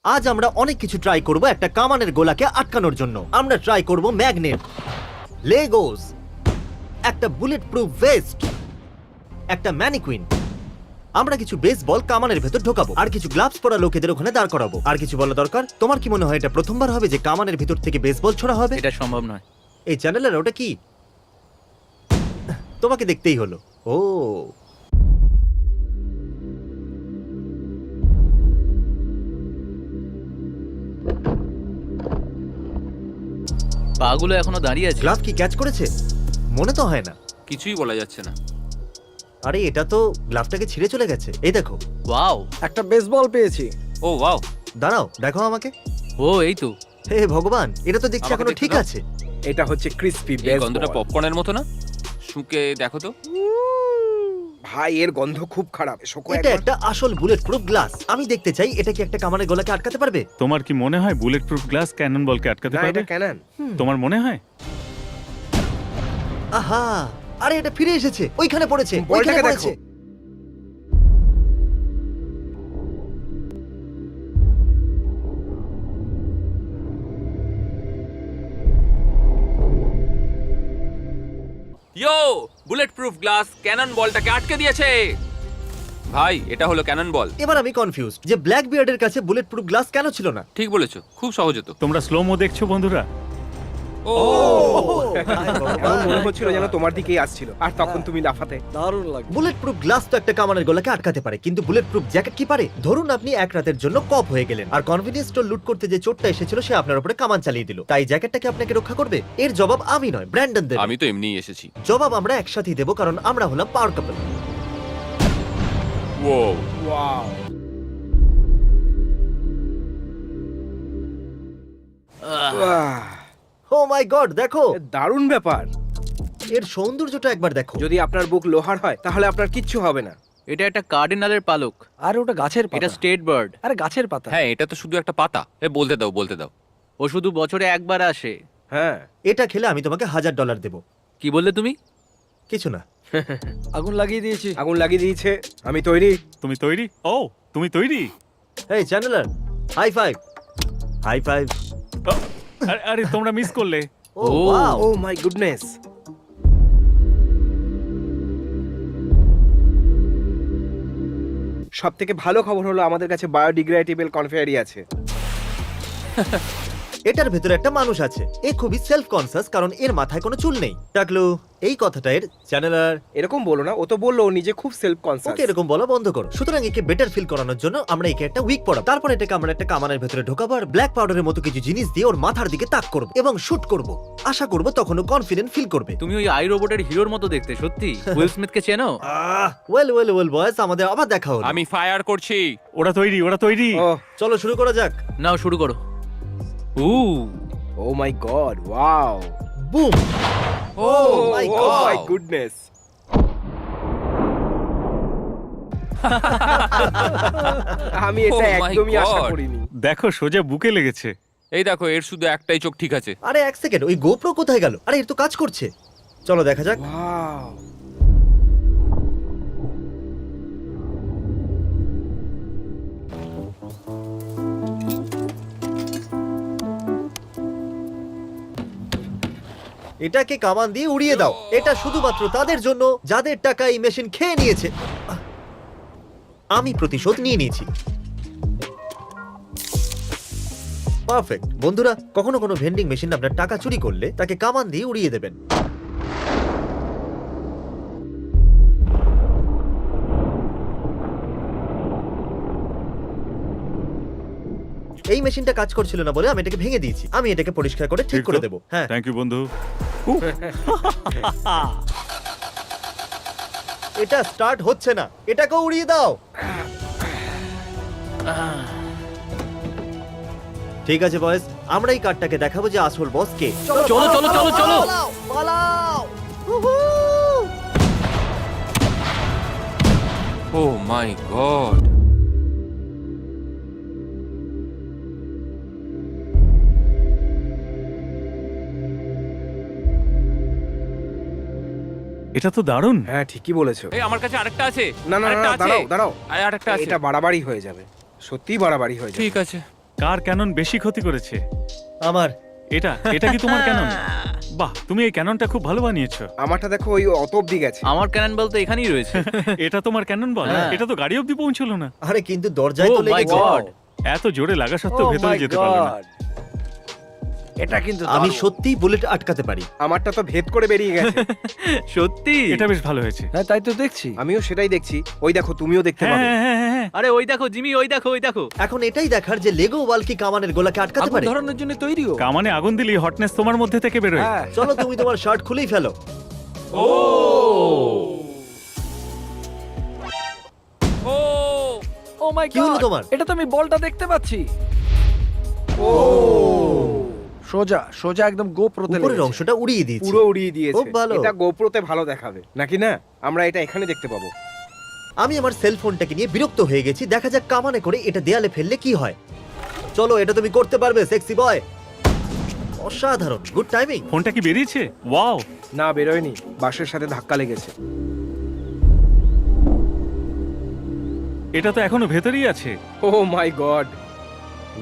আজ আমরা অনেক কিছু ট্রাই করব একটা কামানের গোলাকে আটকানোর জন্য। আমরা ট্রাই করব ম্যাগনেট, লেগোস, একটা বুলেট প্রুফ ভেস্ট, একটা ম্যানিকুইন। আমরা কিছু বেসবল কামানের ভেতর ঢোকাবো, আর কিছু গ্লাভস পরা লোকেদের ওখানে দাঁড় করাবো। আর কিছু বলা দরকার? তোমার কি মনে হয় এটা প্রথমবার হবে যে কামানের ভেতর থেকে বেসবল ছোড়া হবে? এটা সম্ভব নয়। এই চ্যানেলের ওটা কি? তোমাকে দেখতেই হলো। ও পাগুলো এখনো দাঁড়িয়ে আছে। গ্লাভ কি ক্যাচ করেছে? মনে তো হয় না। কিছুই বলা যাচ্ছে না। আরে এটা তো গ্লাভটাকে ছিঁড়ে চলে গেছে। এই দেখো। ওয়াও, একটা বেসবল পেয়েছি। ও ওয়াও, দাঁড়াও, দেখো আমাকে। ও এই তো। হে ভগবান, এটা তো দেখছি আমাকে এখনো দেখতে ঠিক দাও। আছে। এটা হচ্ছে ক্রিসপি এই বেসবল। গন্ধটা পপকর্নের মতো না? শুকে দেখো তো। ভাই এর গন্ধ খুব খারাপ। শোকো এটা একবার। একটা আসল বুলেট প্রুফ গ্লাস। আমি দেখতে চাই এটা কি একটা কামানের গলাকে আটকাতে পারবে। তোমার কি মনে হয় বুলেট প্রুফ গ্লাস ক্যানন বলকে আটকাতে না পারবে? এটা ক্যানন। তোমার মনে হয়? আহা, আরে এটা ফিরে এসেছে। ওইখানে পড়েছে, ওইখানে বলটাকে পড়েছে। দেখো। ইয়ো, বুলেট প্রুফ গ্লাস ক্যানন বলটাকে আটকে দিয়েছে। ভাই, এটা হলো ক্যানন বল। এবার আমি কনফিউজড যে ব্ল্যাক বিয়ার্ডের কাছে বুলেট প্রুফ গ্লাস কেন ছিল না। ঠিক বলেছো, খুব সহজ হতো। তোমরা স্লোমো দেখছো বন্ধুরা? ও এমন মনে হচ্ছিল যেন তোমার দিকেই আসছিল আর তখন তুমি লাফাতে। দারুণ লাগে। বুলেট প্রুফ গ্লাস তো একটা কামানের গলাকে আটকাতে পারে, কিন্তু বুলেট প্রুফ জ্যাকেট কি পারে? ধরুন আপনি এক রাতের জন্য কপ হয়ে গেলেন, আর কনভেনিয়েন্স স্টোর লুট করতে যে চোরটা এসেছিল সে আপনার উপরে কামান চালিয়ে দিল। তাই জ্যাকেটটা কি আপনাকে রক্ষা করবে? এর জবাব আমি নয়, ব্র্যান্ডন দেবে। আমি তো এমনিই এসেছি। জবাব আমরা একসাথেই দেবো, কারণ আমরা হলাম পাওয়ার কাপল। ও ওয়াও। ও মাই গড, দেখো দারুণ ব্যাপার। এর সৌন্দর্যটা একবার দেখো। যদি আপনার বুক লোহার হয় তাহলে আপনার কিচ্ছু হবে না। এটা একটা কার্ডিনালের পালক। আর ওটা গাছের এটা পাতা। State bird. আরে গাছের পাতা। হ্যাঁ, এটা তো শুধু একটা পাতা। বলতে দাও, বলতে দাও। ও শুধু বছরে একবার আসে। হ্যাঁ। এটা খেলে আমি তোমাকে $1000 দেবো। কি বললে তুমি? কিছু না। আগুন লাগিয়ে দিয়েছি। আগুন লাগিয়ে দিয়েছে। আমি তৈরি। তুমি তৈরি? ও তুমি তৈরি? এই চ্যানেলার, হাই ফাইভ। High five. ও, আরে তোমরা মিস করলে। ও ওয়াও। Oh my goodness. সব থেকে ভালো খবর হলো আমাদের কাছে বায়োডিগ্রেডেবল কনফেয়ারি আছে। এটার ভেতরে একটা মানুষ আছে। এ খুবই সেলফ কনসিয়াস, কারণ এর মাথায় কোনো চুল নেই। টাকলু, এই কথাটা এর চ্যানেলার। এরকম বলো না, ও তো বললো ও নিজে খুব সেলফ কনসিয়াস। ওকে এরকম বলা বন্ধ করো। সুতরাং একে বেটার ফিল করানোর জন্য আমরা একে একটা উইক পড়াবো। তারপর এটাকে আমরা একটা কামানের ভেতরে ঢোকাবো আর ব্ল্যাক পাউডারের মতো কিছু জিনিস দিয়ে ওর মাথার দিকে তাক করব এবং শুট করব। আশা করব তখন ও কনফিডেন্ট ফিল করবে। তুমি ওই আই রোবটের হিরোর মতো দেখতে, সত্যি। উইল স্মিথকে চেনো? ওয়েল ওয়েল ওয়েল বয়েস, আমাদের আবার দেখা হলো। আমি ফায়ার করছি। ওরা তৈরি, ওরা তৈরি। ও চলো শুরু করা যাক। নাও শুরু করো। Oh my God, wow. Boom. Oh my oh God! My goodness. আমি এটা Oh my একদমই আশা God! করিনি। দেখো সোজা বুকে লেগেছে। এই দেখো, এর শুধু একটাই চোখ ঠিক আছে। আরে এক সেকেন্ড, ওই গোপ্রো কোথায় গেল? আরে এর তো কাজ করছে। চলো দেখা যাক। ওয়াও। এটাকে কামান দিয়ে উড়িয়ে দাও। এটা শুধুমাত্র তাদের জন্য যাদের টাকা এই মেশিন খেয়ে নিয়েছে। আমি প্রতিশোধ নিয়ে নিয়েছি। পারফেক্ট। বন্ধুরা, কখনো কোনো ভেন্ডিং মেশিন আপনার টাকা চুরি করলে তাকে কামান দিয়ে উড়িয়ে দেবেন। এই মেশিনটা কাজ করছিল না বলে আমি এটাকে ভেঙে দিয়েছি। আমি এটাকে পরিষ্কার করে ঠিক করে দেবো। হ্যাঁ, থ্যাংক ইউ বন্ধু। এটা স্টার্ট হচ্ছে না। এটাকে উড়িয়ে দাও। ঠিক আছে বয়েস, আমরা এই কার্ডটাকে দেখাবো যে আসল বস কে। চলো, চলো, চলো, চলো। পালাও, পালাও। উহু। ও মাই গড! এটা তো দারুণ। হ্যাঁ ঠিকই বলেছো। এই আমার কাছে আরেকটা আছে। না না না আরেকটা না, আছে। দাঁড়াও দাঁড়াও। আরেকটা আছে। এটা বাড়াবাড়ি হয়ে যাবে। সত্যিই বাড়াবাড়ি হয়ে যাবে। ঠিক আছে। কার ক্যানন বেশি ক্ষতি করেছে? আমার এটা এটা কি তোমার ক্যানন? বাহ, তুমি এই ক্যাননটা খুব ভালো বানিয়েছো। আমারটা দেখো ওই অত অব্দি গেছে। আমার ক্যানন বল তো এখানেই রয়েছে। এটা তোমার ক্যানন বল? হ্যাঁ। এটা তো গাড়ি অব্দি পৌঁছলো না। আরে কিন্তু দরজায় তো Oh my লেগেছে। God! এত জোরে লাগা সত্ত্বেও Oh ভেতরে my যেতে পারলো না। God! এটা কিন্তু আমি দারুণ। সত্যিই বুলেট আটকাতে পারি। আমারটা তো ভেদ করে বেরিয়ে গেছে। সত্যি? এটা বেশ ভালো হয়েছে। হ্যাঁ তাই তো দেখছি। আমিও সেটাই দেখছি। ওই দেখো, তুমিও দেখতে হ্যাঁ পাবে। হ্যাঁ হ্যাঁ হ্যাঁ। আরে ওই দেখো জিমি, ওই দেখো, ওই দেখো। এখন এটাই দেখার যে লেগো ওয়াল কি কামানের গোলাকে আটকাতে আগুন পারে। ধরানোর জন্য তৈরিও। কামানে আগুন দিলেই হটনেস তোমার মধ্যে থেকে বেরোয়। হ্যাঁ। চলো তুমি তোমার শার্ট খুলেই ফেলো। ও ও মাই কি হলো গড! তোমার? এটা তো আমি বলটা দেখতে পাচ্ছি। ও সোজা সোজা একদম গোপ্রোতে উপরের লেগেছে। অংশটা উড়িয়ে দিয়েছি। পুরো উড়িয়ে দিয়েছে। খুব ভালো। এটা গোপ্রোতে ভালো দেখাবে নাকি না? আমরা এটা এখানে দেখতে পাবো। আমি আমার সেল ফোনটাকে নিয়ে বিরক্ত হয়ে গেছি। দেখা যাক কামানে করে এটা দেয়ালে ফেললে কি হয়। চলো, এটা তুমি করতে পারবে সেক্সি বয়। অসাধারণ, গুড টাইমিং। ফোনটা কি বেরিয়েছে? ওয়াও! না, বেরোয়নি, বাসের সাথে ধাক্কা লেগেছে। এটা তো এখনো ভেতরেই আছে। ও মাই গড!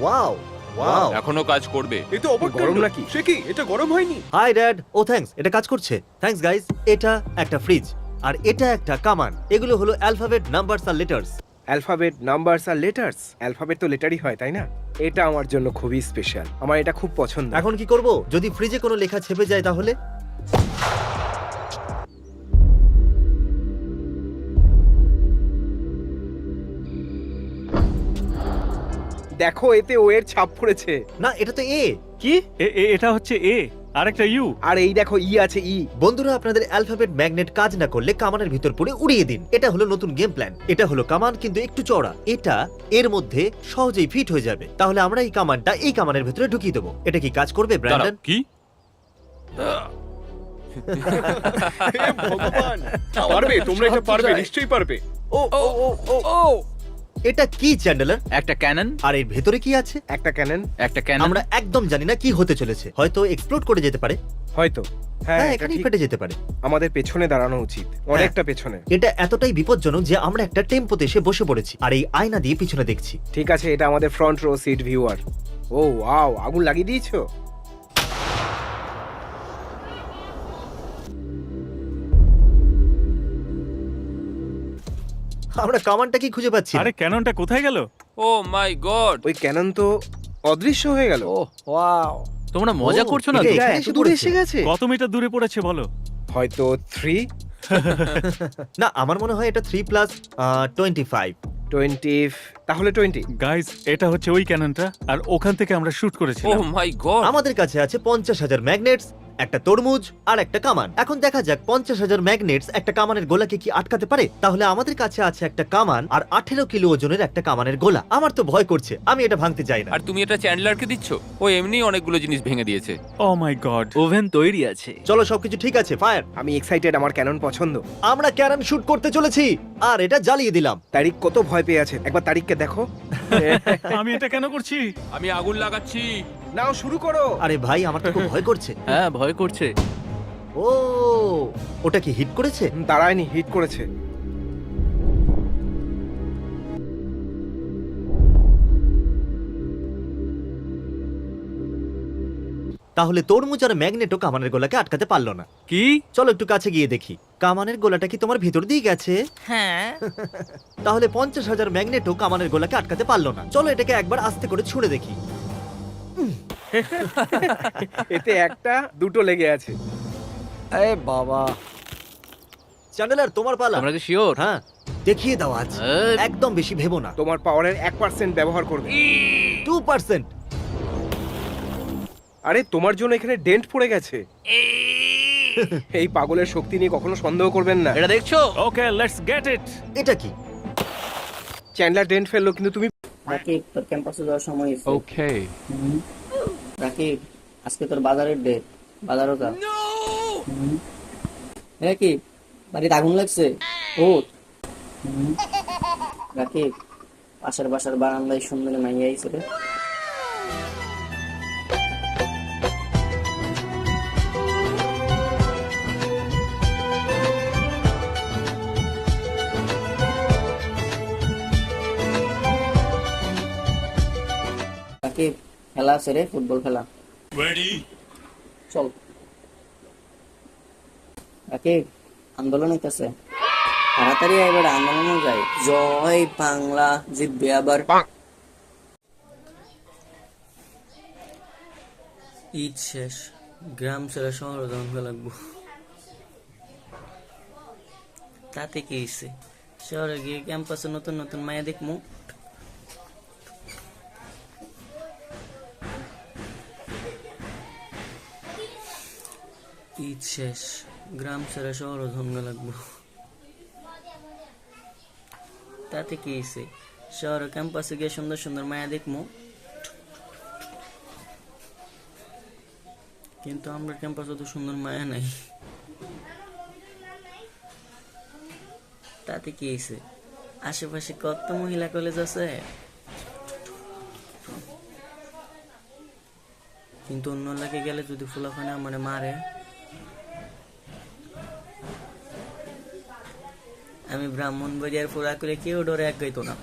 Wow wow. এখনো কাজ করবে। এই তো অবাক গরম নাকি? সে কি এটা গরম হয়নি? High dad. ও থ্যাঙ্কস, এটা কাজ করছে। Thanks guys. এটা একটা ফ্রিজ আর এটা একটা কামান। এগুলো হলো অ্যালফাবেট, নাম্বারস আর লেটার্স। অ্যালফাবেট, নাম্বারস আর লেটার্স। অ্যালফাবেট তো লেটারই হয়, তাই না? এটা আমার জন্য খুবই স্পেশাল। আমার এটা খুব পছন্দ। এখন কি করব? যদি ফ্রিজে কোনো লেখা ছেপে যায় তাহলে? দেখো, এতে ও এর ছাপ পড়েছে। না, এটা তো এ। কি? এটা হচ্ছে এ, আরেকটা ইউ। আর এই দেখো, ই আছে, ই। বন্ধুরা, আপনাদের অ্যালফাবেট ম্যাগনেট কাজ না করলে কামানের ভিতর পড়ে উড়িয়ে দিন। এটা হলো নতুন গেম প্ল্যান। এটা হলো কামান, কিন্তু একটু চওড়া। এটা এর মধ্যে সহজেই ফিট হয়ে যাবে। তাহলে আমরা এই কামানটা এই কামানের ভিতরে ঢুকিয়ে দেবো। এটা কি কাজ করবে ব্র্যান্ডন? কি? ভগবান! পারবে, তোমরা এটা পারবে, নিশ্চয়ই পারবে। ও ও ও ও ও এটা কি চ্যান্ডেলার? একটা ক্যানন, আর এর ভেতরে কি আছে? একটা ক্যানন। একটা ক্যানন। আমরা একদম জানি না কি হতে চলেছে। হয়তো এক্সপ্লোড করে যেতে পারে। হয়তো। হ্যাঁ, হ্যাঁ, এটা এখানেই ঠিক। ফেটে যেতে পারে। আমাদের পেছনে দাঁড়ানো উচিত, অনেকটা পেছনে। এটা এতটাই বিপজ্জনক যে আমরা একটা টেম্পোতে এসে বসে পড়েছি আর এই আয়না দিয়ে পিছনে দেখছি। ঠিক আছে, এটা আমাদের ফ্রন্ট রো সিট ভিউয়ার। ও ওয়াও, আগুন লাগিয়ে দিয়েছো? আমরা কামানটা কি খুঁজে পাচ্ছি না। আরে ক্যাননটা কোথায় গেল? ও মাই গড! ওই ক্যানন তো অদৃশ্য হয়ে গেল। ও ওয়াও! তোমরা মজা ও, করছো না এটা তো? এখানে এত এসে দূরে পড়েছে। এসে গেছে। কত মিটার দূরে পড়েছে বলো? হয়তো 3, না, আমার মনে হয় এটা 3 প্লাস 25। 20, তাহলে 20। গাইস, এটা হচ্ছে ওই ক্যাননটা, আর ওখান থেকে আমরা শুট ও করেছিলাম। মাই গড! আমাদের কাছে আছে 50,000 ম্যাগনেটস, একটা তরমুজ আর একটা কামান। এখন দেখা যাক 50,000 ম্যাগনেটস একটা কামানের গোলাকে কি আটকাতে পারে। তাহলে আমাদের কাছে আছে একটা কামান আর 18 কিলো ওজনের একটা কামানের গোলা। আমার তো ভয় করছে, আমি এটা ভাঙতে চাই না। আর তুমি এটা চ্যান্ডলারকে দিচ্ছ? ও এমনি অনেকগুলো জিনিস ভেঙে দিয়েছে। ও মাই গড! ওভেন তৈরি আছে। চলো, সবকিছু ঠিক আছে। ফায়ার। আমি এক্সাইটেড, আমার ক্যানন পছন্দ। আমরা ক্যানন শুট করতে চলেছি আর এটা জ্বালিয়ে দিলাম। তারিক কত ভয় পেয়ে আছে, একবার তারিককে দেখো। আমি এটা কেন করছি? আমি আগুন লাগাচ্ছি। নাও, শুরু করো। আরে ভাই, আমার তো খুব ভয় করছে। হ্যাঁ, ভয় করছে। ও, ওটা কি হিট করেছে? দাঁড়ায়নি, হিট করেছে। তাহলে তরমুজ আর ম্যাগনেটও কামানের গোলাকে আটকাতে পারলো না। কি? চলো একটু কাছে গিয়ে দেখি। কামানের গোলাটা কি তোমার ভিতর দিয়ে গেছে? হ্যাঁ। তাহলে 50,000 ম্যাগনেটও কামানের গোলাকে আটকাতে পারলো না। চলো এটাকে একবার আস্তে করে ছুঁড়ে দেখি। এতে একটা দুটো লেগে আছে। এ বাবা! চ্যান্ডেলার, তোমার পালা। তোমরা কি শিওর? হ্যাঁ, দেখিয়ে দাও আজ। একদম বেশি ভেবো না। তোমার পাওয়ারের 1% ব্যবহার করবে। 2%। আরে, তোমার জন্য এখানে ডেন্ট পড়ে গেছে। এই পাগলের শক্তি নিয়ে কখনো সন্দেহ করবেন না। এটা দেখছো? ওকে, লেটস গেট ইট। এটা কি? চ্যান্ডলার ডেন্ট ফেললো, কিন্তু তুমি রাকিব, তোর ক্যাম্পাসে যাওয়ার সময় হয়েছে। ওকে। রাকিব, আজকে তোর বাজারের ডেট। বাজারও যা। রাকিব, বাড়িতে আগুন লাগছে। ও রাকিব, পাশের বাসার বারান্দায় সুন্দরী মাইয়া আইছে রে। রাকিব, রাকিব খেলা আছে রে, ফুটবল খেলা। চল রাকিব, আন্দোলন হইতেছে, তাড়াতাড়ি এবার আন্দোলনও যায়। জয় বাংলা জিতবে আবার। ঈদ শেষ, গ্রাম ছেড়ে শহরে ধ্বংস লাগবো। তাতে কি হইছে, শহরে গিয়ে ক্যাম্পাসে নতুন নতুন মায়া দেখমু। ঈদ শেষ, গ্রাম ছেড়ে শহরে ধ্বংস লাগবো। তাতে কি হইছে, শহরে ক্যাম্পাসে গিয়ে সুন্দর সুন্দর মায়া দেখমু। কিন্তু আমরা ক্যাম্পাসে তো সুন্দর মায়া নাই। তাতে কি হয়েছে, আশেপাশে কত মহিলা কলেজ আছে, কিন্তু অন্য লাগে গেলে যদি ফুলাফানা মানে মারে। আমি ব্রাহ্মণবাড়িয়ার পুরা করে কেউ ডরে এক গাইতো না।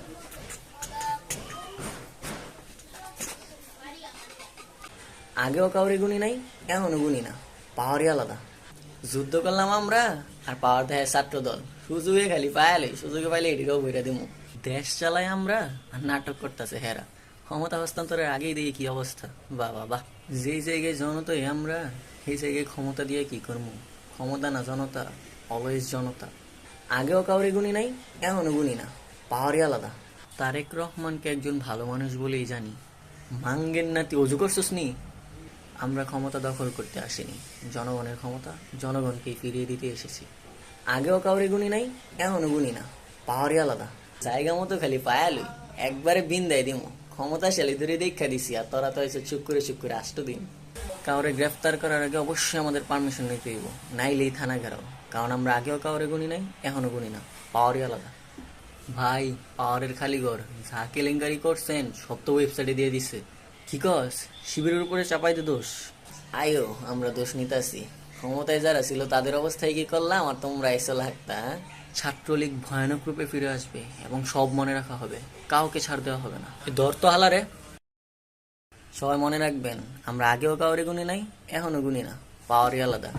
আগেও কাউরে গুনি নাই, এখনো গুনি না, পাওয়ারই আলাদা। যুদ্ধ করলাম আমরা, আর পাওয়ার দেয় ছাত্র দল। সুযোগে খালি পায়ালে, সুযোগে পাইলে এটিরও বইরা দিমু। দেশ চালাই আমরা, আর নাটক করতেছে হেরা। ক্ষমতা হস্তান্তরের আগেই দেখি কি অবস্থা। বাহ বাহ বাহ, যেই জায়গায় জনতাই আমরা, সেই জায়গায় ক্ষমতা দিয়ে কি করবো? ক্ষমতা না জনতা, অলওয়েজ জনতা। আগেও কাউরে গুনি নাই, এখনো গুনি না, পাওয়ারই আলাদা। তারেক রহমানকে একজন ভালো মানুষ বলেই জানি। মাঙ্গের নাতি অজু করছিস নি? আমরা ক্ষমতা দখল করতে আসিনি, জনগণের ক্ষমতা জনগণকে ফিরিয়ে দিতে এসেছি। আগেও কাউরে গুনি নাই, এখনো গুনি না, পাওয়ারই আলাদা। জায়গা মতো খালি পায়ালই, একবারে বিন্দায় দিম। ক্ষমতাশালী ধরে দেখা দিছি, আর তোরা তো হয়েছে চুপ করে 8 দিন। কাউরে গ্রেফতার করার আগে অবশ্যই আমাদের পারমিশন নিতে হইব, নাইলেই থানা ঘেরাও। কারণ আমরা আগেও কাউরে গুনি নাই, এখনো গুনি না, পাওয়ারই আলাদা। ভাই, পাওয়ারের খালি ঘর, যা কেলেঙ্কারি করছেন সব তো ওয়েবসাইটে দিয়ে দিছে। কি কস, শিবিরের উপরে চাপাইতে দোষ? আয়ো, আমরা দোষ নিতাছি। ক্ষমতায় যারা ছিল তাদের অবস্থায় কি করলাম, আর তোমরা এসে লাগতা। ছাত্রলীগ ভয়ানক রূপে ফিরে আসবে, এবং সব মনে রাখা হবে, কাউকে ছাড় দেওয়া হবে না। দর তো হালারে। সবাই মনে রাখবেন, আমরা আগেও কাউরে গুনি নাই, এখনো গুনি না, পাওয়ারই আলাদা।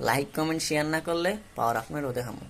লাইক কমেন্ট শেয়ার না করলে পাওয়ার আপনারও দেখামো।